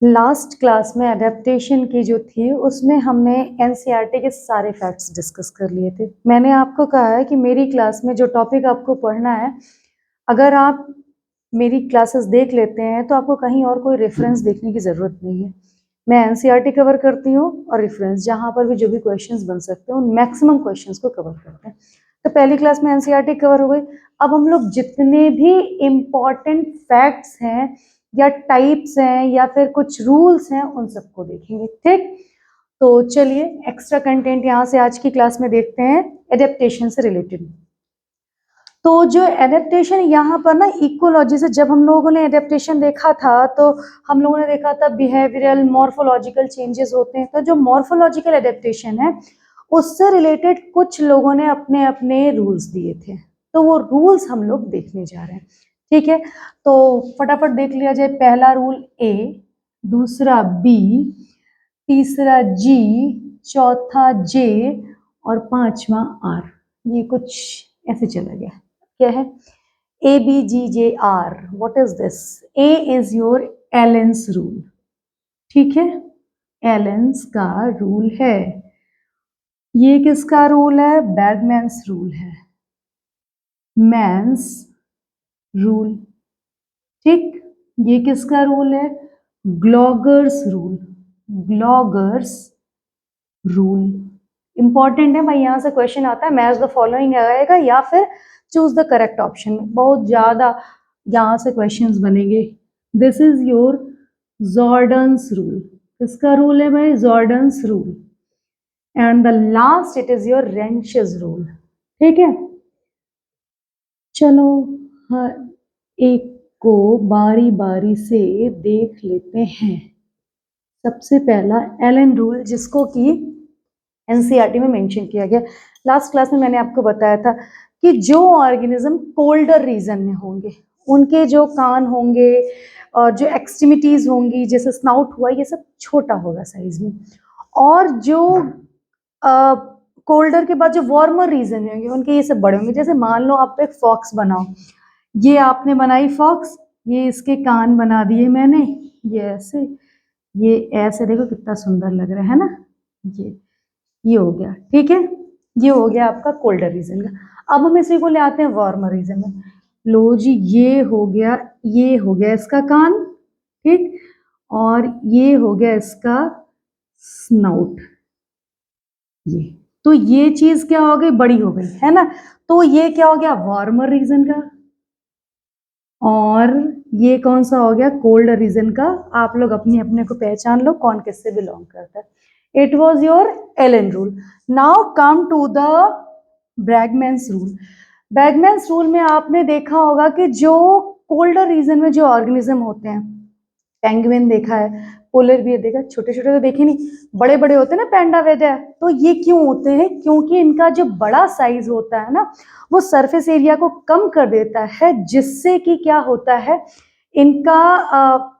Last class में adaptation की जो थी उसमें हमने एनसीईआरटी के सारे फैक्ट्स डिस्कस कर लिए थे। मैंने आपको कहा है कि मेरी क्लास में जो टॉपिक आपको पढ़ना है, अगर आप मेरी क्लासेस देख लेते हैं तो आपको कहीं और कोई रेफरेंस देखने की ज़रूरत नहीं है। मैं एनसीईआरटी कवर करती हूँ और रेफरेंस जहाँ पर भी जो भी क्वेश्चंस बन सकते हैं उन मैक्सिमम क्वेश्चंस को कवर करते हैं। तो पहली क्लास में एनसीईआरटी कवर हो गई। अब हम लोग जितने भी इम्पॉर्टेंट फैक्ट्स हैं या टाइप्स हैं या फिर कुछ रूल्स हैं उन सबको देखेंगे। ठीक, तो चलिए एक्स्ट्रा कंटेंट यहाँ से आज की क्लास में देखते हैं एडेप्टेशन से रिलेटेड। तो जो एडेप्टेशन यहाँ पर ना इकोलॉजी से, जब हम लोगों ने एडेप्टेशन देखा था तो हम लोगों ने देखा था बिहेवियरल मॉर्फोलॉजिकल चेंजेस होते हैं। तो जो मॉर्फोलॉजिकल एडेप्टेशन है उससे रिलेटेड कुछ लोगों ने अपने अपने रूल्स दिए थे, तो वो रूल्स हम लोग देखने जा रहे हैं। ठीक है, तो फटाफट देख लिया जाए। पहला रूल ए, दूसरा बी, तीसरा जी, चौथा जे और पांचवा आर। ये कुछ ऐसे चला गया। क्या है? A B G J R, what is this? A is your Allen's rule. ठीक है, एलेंस का रूल है। ये किसका रूल है? बैगमैन्स रूल है, मैन्स रूल। ठीक, ये किसका रूल है? ग्लॉगर्स रूल, ग्लॉगर्स रूल। इंपॉर्टेंट है भाई, यहां से क्वेश्चन आता है मैच द फॉलोइंग आएगा या फिर चूज द करेक्ट ऑप्शन। बहुत ज्यादा यहां से क्वेश्चंस बनेंगे। This is your Jordans rule. किसका रूल है भाई? Jordans rule. And the last it is your ranches rule. ठीक है, चलो हर एक को बारी बारी से देख लेते हैं। सबसे पहला एलन रूल, जिसको कि एनसीईआरटी में मेंशन किया गया। लास्ट क्लास में मैंने आपको बताया था कि जो ऑर्गेनिज्म कोल्डर रीजन में होंगे उनके जो कान होंगे और जो एक्सट्रीमिटीज होंगी, जैसे स्नाउट हुआ, ये सब छोटा होगा साइज में। और जो कोल्डर के बाद जो वार्मर रीजन में होंगे उनके ये सब बड़े होंगे। जैसे मान लो आप एक फॉक्स बनाओ, ये आपने बनाई फॉक्स, ये इसके कान बना दिए मैंने, ये ऐसे, ये ऐसे, देखो कितना सुंदर लग रहा है ना। ये हो गया। ठीक है, ये हो गया आपका कोल्डर रीजन का। अब हम इसी को ले आते हैं वार्मर रीजन में। लो जी, ये हो गया, ये हो गया इसका कान। ठीक, और ये हो गया इसका स्नाउट। ये तो ये चीज क्या हो गई? बड़ी हो गई है ना। तो ये क्या हो गया? वार्मर रीजन का। और ये कौन सा हो गया? कोल्ड रीजन का। आप लोग अपने अपने को पहचान लो कौन किससे बिलोंग करता है। It was your Allen rule. Now come to the Bergmann's rule. Bergmann's rule में आपने देखा होगा कि जो कोल्डर रीजन में जो ऑर्गेनिज्म होते हैं, पेंगुइन देखा है, पोलर बियर देखा, छोटे छोटे तो देखे नहीं, बड़े बड़े होते हैं ना, पैंडा वेदा। तो ये क्यों होते हैं? क्योंकि इनका जो बड़ा साइज होता है ना, वो सरफेस एरिया को कम कर देता है, जिससे कि क्या होता है, इनका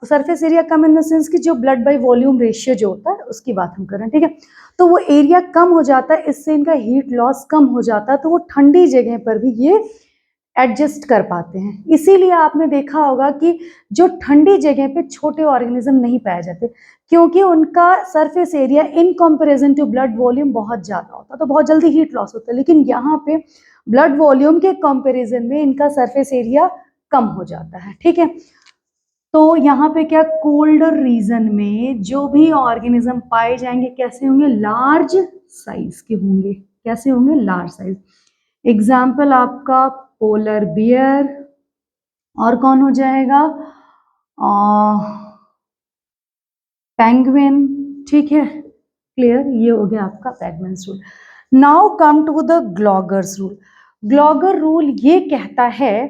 surface area come in the sense कि जो ब्लड बाई वॉल्यूम रेशियो जो होता है उसकी बात हम कर रहे हैं। ठीक है, तो वो एरिया कम हो जाता है, इससे इनका हीट लॉस कम हो जाता है, तो वो ठंडी जगह पर भी ये एडजस्ट कर पाते हैं। इसीलिए आपने देखा होगा कि जो ठंडी जगह पे छोटे ऑर्गेनिज्म नहीं पाए जाते, क्योंकि उनका surface area in comparison to blood volume बहुत ज्यादा होता है, तो बहुत जल्दी हीट लॉस होता है। लेकिन यहाँ पे ब्लड वॉल्यूम के कंपैरिजन में इनका सरफेस एरिया कम हो जाता है। ठीक है, तो यहाँ पे क्या, कोल्डर रीजन में जो भी ऑर्गेनिज्म पाए जाएंगे कैसे होंगे? लार्ज साइज के होंगे। कैसे होंगे? Large size. एग्जाम्पल आपका पोलर बियर, और कौन हो जाएगा? पेंगुइन। ठीक है, क्लियर? ये हो गया आपका penguins rule. Now come to the Gloger's rule. Gloger rule ये कहता है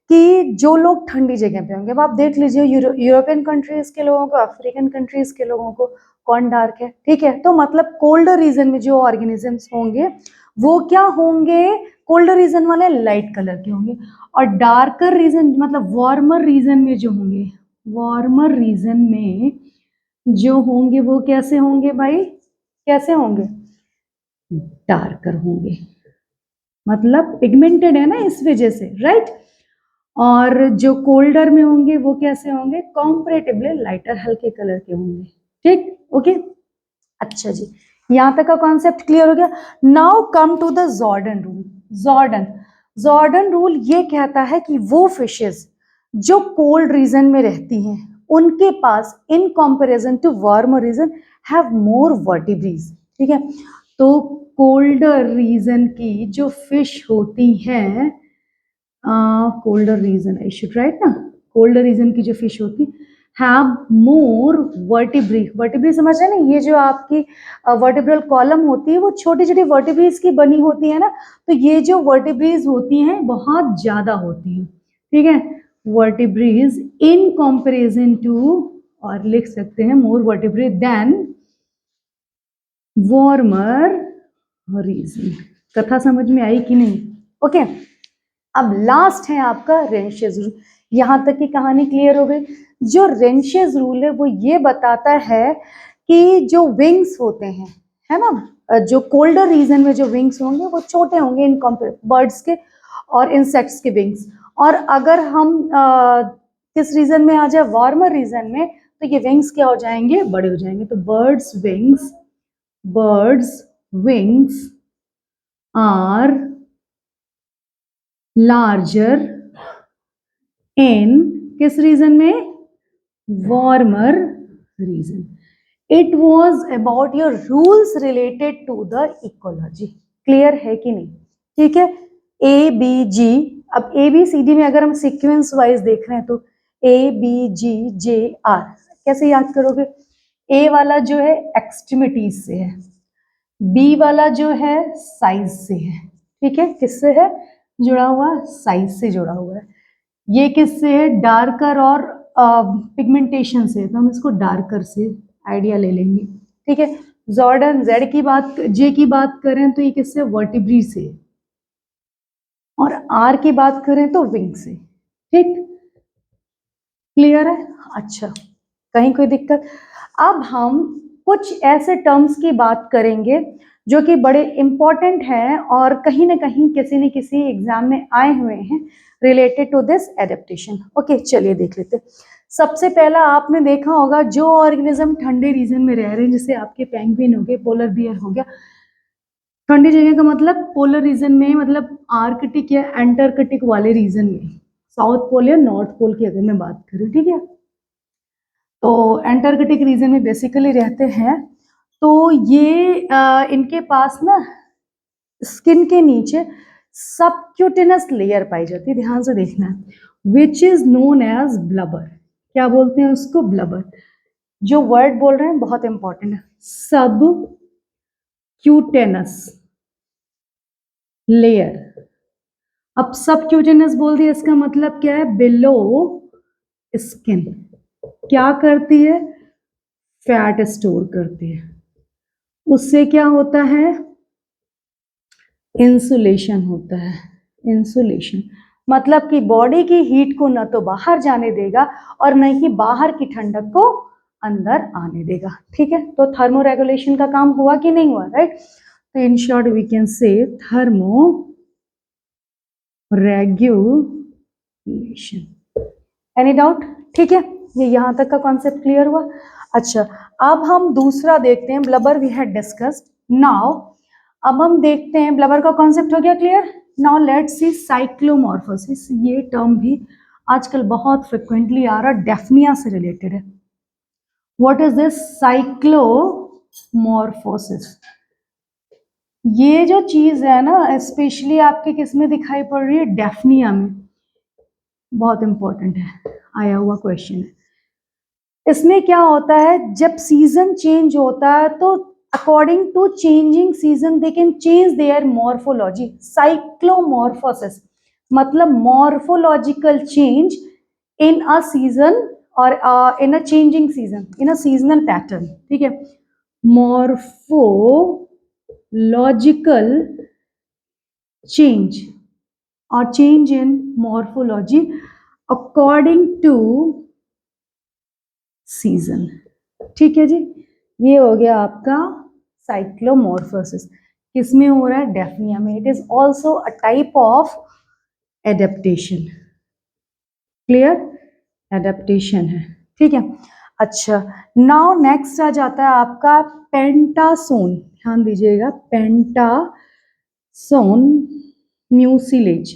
कि जो लोग ठंडी जगह पे होंगे, अब आप देख लीजिए यूरोपियन कंट्रीज के लोगों को, अफ्रीकन कंट्रीज के लोगों को कौन डार्क है। ठीक है, तो मतलब कोल्डर रीजन में जो ऑर्गेनिजम्स होंगे वो क्या होंगे? कोल्डर रीजन वाले लाइट कलर के होंगे, और डार्कर रीजन मतलब वार्मर रीजन में जो होंगे, वार्मर रीजन में जो होंगे वो कैसे होंगे भाई? कैसे होंगे? डार्कर होंगे, मतलब पिगमेंटेड है ना इस वजह से, राइट। और जो कोल्डर में होंगे वो कैसे होंगे, कॉम्परेटिवली लाइटर, हल्के कलर के होंगे। ठीक, ओके। अच्छा जी, यहां तक का कॉन्सेप्ट क्लियर हो गया। Now come to the Jordan rule. Jordan Jordan rule ये कहता है कि वो फिशेस जो कोल्ड रीजन में रहती हैं उनके पास in comparison to warmer region have more vertebrae. ठीक है, तो कोल्डर रीजन की जो फिश होती हैं, colder region I should write ना, कोल्डर रीजन की जो फिश होती हैव मोर वर्टिब्री। वर्टिब्री समझ रहे हैं ना, ये जो आपकी वर्टिब्रल कॉलम होती है वो छोटी छोटी वर्टिब्रीज की बनी होती है ना, तो ये जो वर्टिब्रीज होती हैं बहुत ज्यादा होती हैं। ठीक है, वर्टिब्रीज इन कंपैरिजन टू, और लिख सकते हैं मोर वर्टिब्री देन वार्मर रीजन। कथा समझ में आई कि नहीं? ओके, अब लास्ट है आपका रेंशेस रूल। यहां तक की कहानी क्लियर हो गई। जो रेंशेस रूल है वो ये बताता है कि जो विंग्स होते हैं, है ना, जो कोल्डर रीजन में जो विंग्स होंगे वो छोटे होंगे इन बर्ड्स के और इंसेक्ट्स के विंग्स, और अगर हम किस रीजन में आ जाए, वार्मर रीजन में, तो ये विंग्स क्या हो जाएंगे, बड़े हो जाएंगे। तो birds wings are larger in किस रीजन में, warmer region. It was about your rules related to the ecology. Clear है कि नहीं? ठीक है, ए बी जी, अब ए बी सी डी में अगर हम सीक्वेंस वाइज देख रहे हैं तो ए बी जी जे आर, कैसे याद करोगे? ए वाला जो है एक्सट्रीमिटीज से है, बी वाला जो है साइज से है। ठीक है, किससे है जुड़ा हुआ, साइज से जुड़ा हुआ है। ये किससे है, डार्कर और पिगमेंटेशन से, तो हम इसको डार्कर से आइडिया ले लेंगे। ठीक है, जॉर्डन जेड की बात, जे की बात करें तो ये किससे, वर्टिब्री से, और आर की बात करें तो विंग से। ठीक, क्लियर है? अच्छा, कहीं कोई दिक्कत? अब हम कुछ ऐसे टर्म्स की बात करेंगे जो कि बड़े इंपॉर्टेंट हैं और कहीं ना कहीं किसी न किसी एग्जाम में आए हुए हैं related to this adaptation. Okay, चलिए देख लेते हैं। सबसे पहला आपने देखा होगा, जो ऑर्गेनिज्म ठंडे रीजन में रह रहे हैं, जैसे आपके पेंगुइन हो गए, पोलर बियर हो गया, ठंडी जगह का मतलब पोलर रीजन में, मतलब आर्कटिक या एंटार्कटिक वाले रीजन में, साउथ पोल या नॉर्थ पोल की अगर मैं बात करूं। ठीक है, तो एंटार्कटिक रीजन में बेसिकली रहते हैं। तो ये इनके पास ना स्किन के नीचे सबक्यूटेनस लेयर पाई जाती है, ध्यान से देखना है, which is known as blubber. क्या बोलते हैं उसको, ब्लबर। जो वर्ड बोल रहे हैं बहुत इंपॉर्टेंट है, सबक्यूटेनस लेयर। अब सबक्यूटेनस बोल दिया, इसका मतलब क्या है, बिलो स्किन। क्या करती है, फैट स्टोर करती है। उससे क्या होता है, इंसुलेशन होता है। इंसुलेशन मतलब कि बॉडी की हीट को न तो बाहर जाने देगा और न ही बाहर की ठंडक को अंदर आने देगा। ठीक है, तो थर्मो रेगुलेशन का काम हुआ कि नहीं हुआ, राइट? तो in short we can say thermo regulation. Any doubt? ठीक है, ये यहां तक का कॉन्सेप्ट क्लियर हुआ। अच्छा, अब हम दूसरा देखते हैं, blubber we had discussed. Now अब हम देखते हैं, ब्लबर का कॉन्सेप्ट हो गया clear. Now let's see cyclomorphosis. ये टर्म भी आजकल बहुत फ्रिक्वेंटली आ रहा, डेफनिया से रिलेटेड है। What is this cyclomorphosis? ये जो चीज है ना, स्पेशली आपके किस में दिखाई पड़ रही है, डेफनिया में। बहुत इंपॉर्टेंट है, आया हुआ क्वेश्चन है। इसमें क्या होता है, जब सीजन चेंज होता है तो according to changing season they can change their morphology. Cyclomorphosis मतलब morphological change in a season और in a changing season, in a seasonal pattern. ठीक है, मॉर्फोलॉजिकल चेंज और change in morphology according to season. ठीक है जी, ये हो गया आपका साइक्लोमॉर्फोसिस। किसमें हो रहा है, डेफनिया में। It is also a type of adaptation. Clear, adaptation है, ठीक है। अच्छा, नाउ नेक्स्ट आ जाता है आपका पेंटासोन, ध्यान दीजिएगा, पेंटासोन म्यूसिलेज।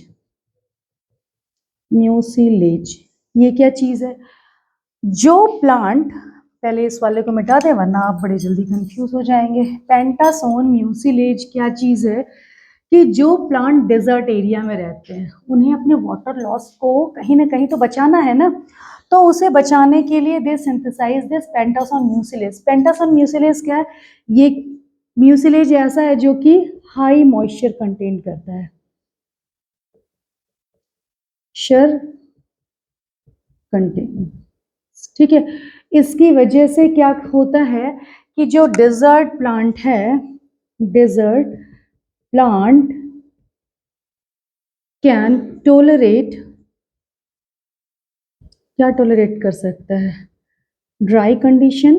म्यूसिलेज ये क्या चीज है? जो प्लांट, पहले इस वाले को मिटा दें वरना आप बड़े जल्दी कंफ्यूज हो जाएंगे। पेंटासोन म्यूसिलेज क्या चीज है कि जो प्लांट डेजर्ट एरिया में रहते हैं उन्हें अपने वाटर लॉस को कहीं ना कहीं तो बचाना है ना, तो उसे बचाने के लिए दे सिंथेसाइज दिस पेंटासोन म्यूसिलेज। पेंटासोन म्यूसिलेज क्या है? ये म्यूसिलेज ऐसा है जो कि हाई मॉइस्चर कंटेन करता है, शर कंटेन, ठीक है। इसकी वजह से क्या होता है कि जो डेजर्ट प्लांट है, डेजर्ट प्लांट कैन टोलरेट, क्या टोलरेट कर सकता है? Dry condition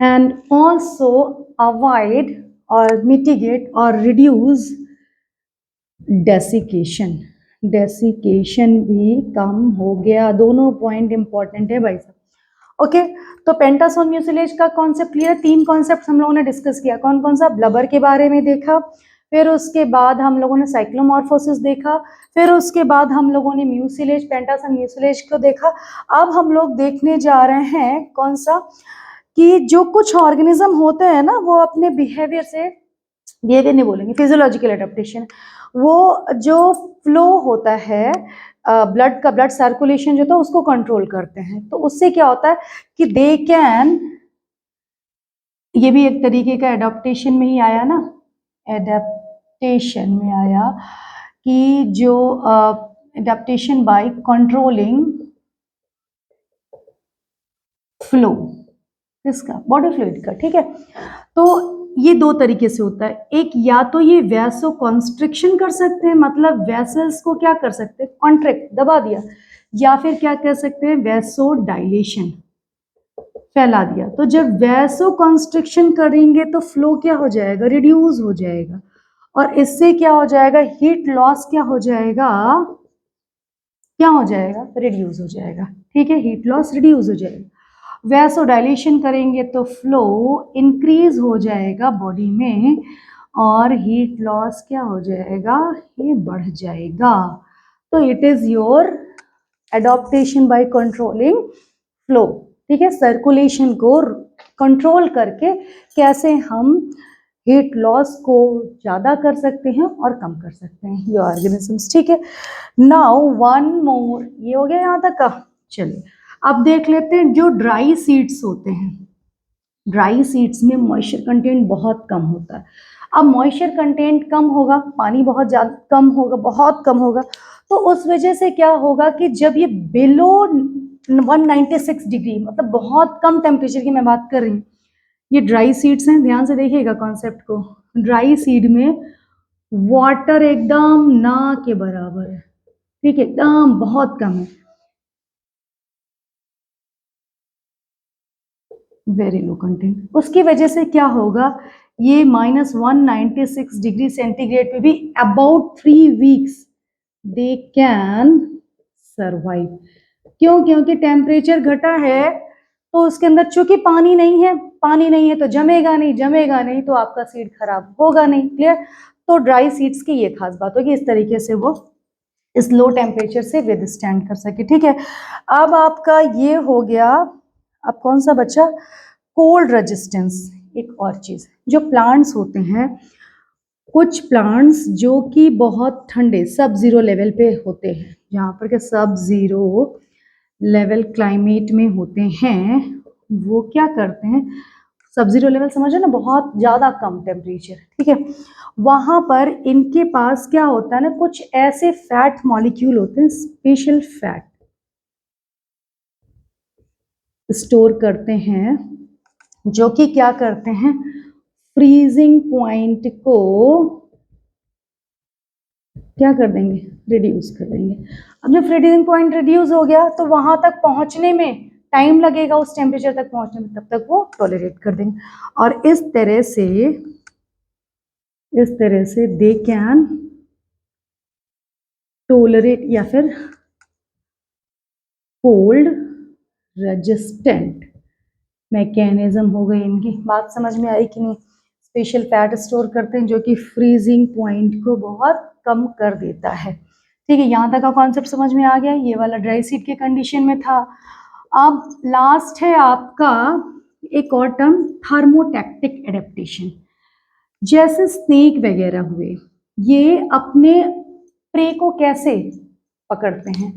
and also avoid और मिटिगेट और रिड्यूस डेसिकेशन। डेसिकेशन भी कम हो गया। दोनों पॉइंट इंपॉर्टेंट है भाई साहब। ओके, तो पेंटासोन म्यूसिलेज का कॉन्सेप्ट क्लियर। 3 कॉन्सेप्ट हम लोगों ने डिस्कस किया। कौन कौन सा? ब्लबर के बारे में देखा, फिर उसके बाद हम लोगों ने साइक्लोमॉर्फोसिस देखा, फिर उसके बाद हम लोगों ने म्यूसिलेज, पेंटासोन म्यूसिलेज को देखा। अब हम लोग देखने जा रहे हैं कौन सा, कि जो कुछ ऑर्गेनिज्म होते हैं ना वो अपने बिहेवियर से, बिहेवियर नहीं बोलेंगे, फिजियोलॉजिकल एडेप्टेशन, वो जो फ्लो होता है ब्लड का, ब्लड सर्कुलेशन जो था उसको कंट्रोल करते हैं। तो उससे क्या होता है कि दे कैन, ये भी एक तरीके का एडेप्टेशन में ही आया ना, एडेप्टेशन में आया कि जो एडेप्टेशन बाय कंट्रोलिंग फ्लो, इसका बॉडी फ्लूइड का, ठीक है। तो ये 2 तरीके से होता है। एक, या तो ये वैसो कॉन्स्ट्रिक्शन कर सकते हैं, मतलब वेसल्स को क्या कर सकते हैं? कॉन्ट्रैक्ट, दबा दिया, या फिर क्या कर सकते हैं? वैसो डायलेशन, फैला दिया। तो जब वैसो कॉन्स्ट्रिक्शन करेंगे तो फ्लो क्या हो जाएगा? रिड्यूस हो जाएगा, और इससे क्या हो जाएगा? हीट लॉस क्या हो जाएगा? क्या हो जाएगा? रिड्यूस हो जाएगा, ठीक है, हीट लॉस रिड्यूस हो जाएगा। वैसोडाइलेशन करेंगे तो फ्लो इंक्रीज हो जाएगा बॉडी में, और हीट लॉस क्या हो जाएगा? ये बढ़ जाएगा। तो it is your adaptation by controlling flow, ठीक है। सर्कुलेशन को कंट्रोल करके कैसे हम हीट लॉस को ज्यादा कर सकते हैं और कम कर सकते हैं, ये ऑर्गेनिजम्स, ठीक है। नाउ वन मोर, ये हो गया यहाँ तक का। चलिए अब देख लेते हैं जो ड्राई सीड्स होते हैं। ड्राई सीड्स में मॉइस्चर कंटेंट बहुत कम होता है। अब मॉइस्चर कंटेंट कम होगा, पानी बहुत ज़्यादा कम होगा, बहुत कम होगा, तो उस वजह से क्या होगा कि जब ये बिलो 196 डिग्री, मतलब बहुत कम टेम्परेचर की मैं बात कर रही हूँ, ये ड्राई सीड्स हैं, ध्यान से देखिएगा कॉन्सेप्ट को। ड्राई सीड में वाटर एकदम ना के बराबर है, ठीक है, एकदम बहुत कम है, वेरी लो कंटेंट। उसकी वजह से क्या होगा, ये -196 डिग्री सेंटीग्रेड पे भी about 3 weeks they can survive. क्यों? क्योंकि टेम्परेचर घटा है, तो उसके अंदर चूंकि पानी नहीं है, पानी नहीं है तो जमेगा नहीं, जमेगा नहीं तो आपका सीड खराब होगा नहीं, क्लियर। तो ड्राई सीड्स की ये खास बात होगी, इस तरीके से वो इस लो टेम्परेचर से विदस्टैंड कर सके, ठीक है। अब आपका ये हो गया। अब कौन सा बच्चा? Cold resistance. एक और चीज, जो प्लांट्स होते हैं, कुछ प्लांट्स जो कि बहुत ठंडे सब जीरो लेवल पे होते हैं, जहाँ पर के सब जीरो लेवल क्लाइमेट में होते हैं, वो क्या करते हैं? सब जीरो लेवल समझो ना, बहुत ज्यादा कम टेम्परेचर, ठीक है। वहां पर इनके पास क्या होता है ना, कुछ ऐसे फैट मॉलिक्यूल होते हैं, स्पेशल फैट स्टोर करते हैं, जो कि क्या करते हैं? फ्रीजिंग पॉइंट को क्या कर देंगे? रिड्यूस कर देंगे। अब जब फ्रीजिंग पॉइंट रिड्यूस हो गया तो वहां तक पहुंचने में टाइम लगेगा, उस टेम्परेचर तक पहुंचने में, तब तक वो टॉलरेट कर देंगे। और इस तरह से दे कैन टोलरेट, या फिर कोल्ड रेजिस्टेंट मैकेनिज्म हो गई इनकी। बात समझ में आई कि नहीं? स्पेशल फैट स्टोर करते हैं जो कि फ्रीजिंग पॉइंट को बहुत कम कर देता है। ठीक है, यहाँ तक का कॉन्सेप्ट समझ में आ गया। ये वाला ड्राई सीड के कंडीशन में था। अब लास्ट है आपका एक और टर्म, थर्मोटैक्टिक एडेप्टेशन। जैसे स्नेक वगैरह हुए, ये अपने प्रे को कैसे पकड़ते हैं?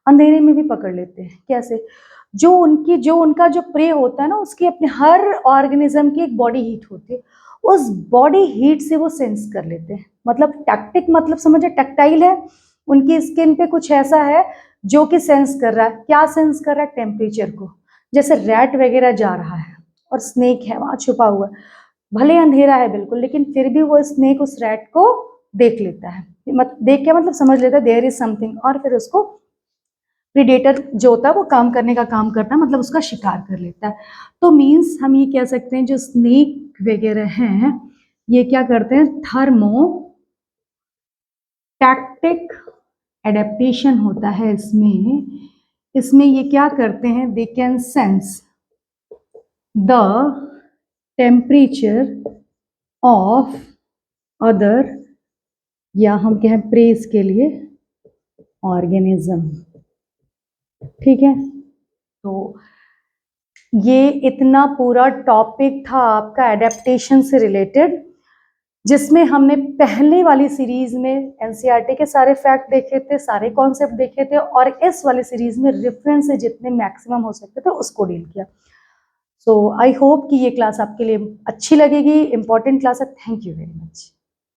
अंधेरे में भी पकड़ लेते हैं। कैसे? जो उनका जो प्रे होता है ना, उसकी अपने हर ऑर्गेनिज्म की एक बॉडी हीट होती है, उस बॉडी हीट से वो सेंस कर लेते हैं। मतलब टैक्टिक मतलब समझे, टैक्टाइल है, उनकी स्किन पे कुछ ऐसा है जो कि सेंस कर रहा है। क्या सेंस कर रहा है? टेम्परेचर को। जैसे रैट वगैरह जा रहा है और स्नेक है वहां छुपा हुआ, भले अंधेरा है बिल्कुल, लेकिन फिर भी वो स्नेक उस रैट को देख लेता है। देख के मतलब समझ लेता है देयर इज समथिंग, और फिर उसको प्रीडेटर जो होता है वो काम करने का काम करता है, मतलब उसका शिकार कर लेता है। तो मीन्स हम ये कह सकते हैं जो स्नेक वगैरह हैं ये क्या करते हैं? थर्मो टैक्टिक एडेप्टेशन होता है इसमें ये क्या करते हैं? They can sense the temperature of other, या हम कहें प्रेस के लिए, ऑर्गेनिज्म। ठीक है, तो ये इतना पूरा टॉपिक था आपका एडेप्टेशन से रिलेटेड, जिसमें हमने पहले वाली सीरीज में एनसीईआरटी के सारे फैक्ट देखे थे, सारे कॉन्सेप्ट देखे थे, और इस वाली सीरीज में रेफरेंस से जितने मैक्सिमम हो सकते थे उसको डील किया। सो आई होप कि ये क्लास आपके लिए अच्छी लगेगी, इंपॉर्टेंट क्लास है। Thank you very much.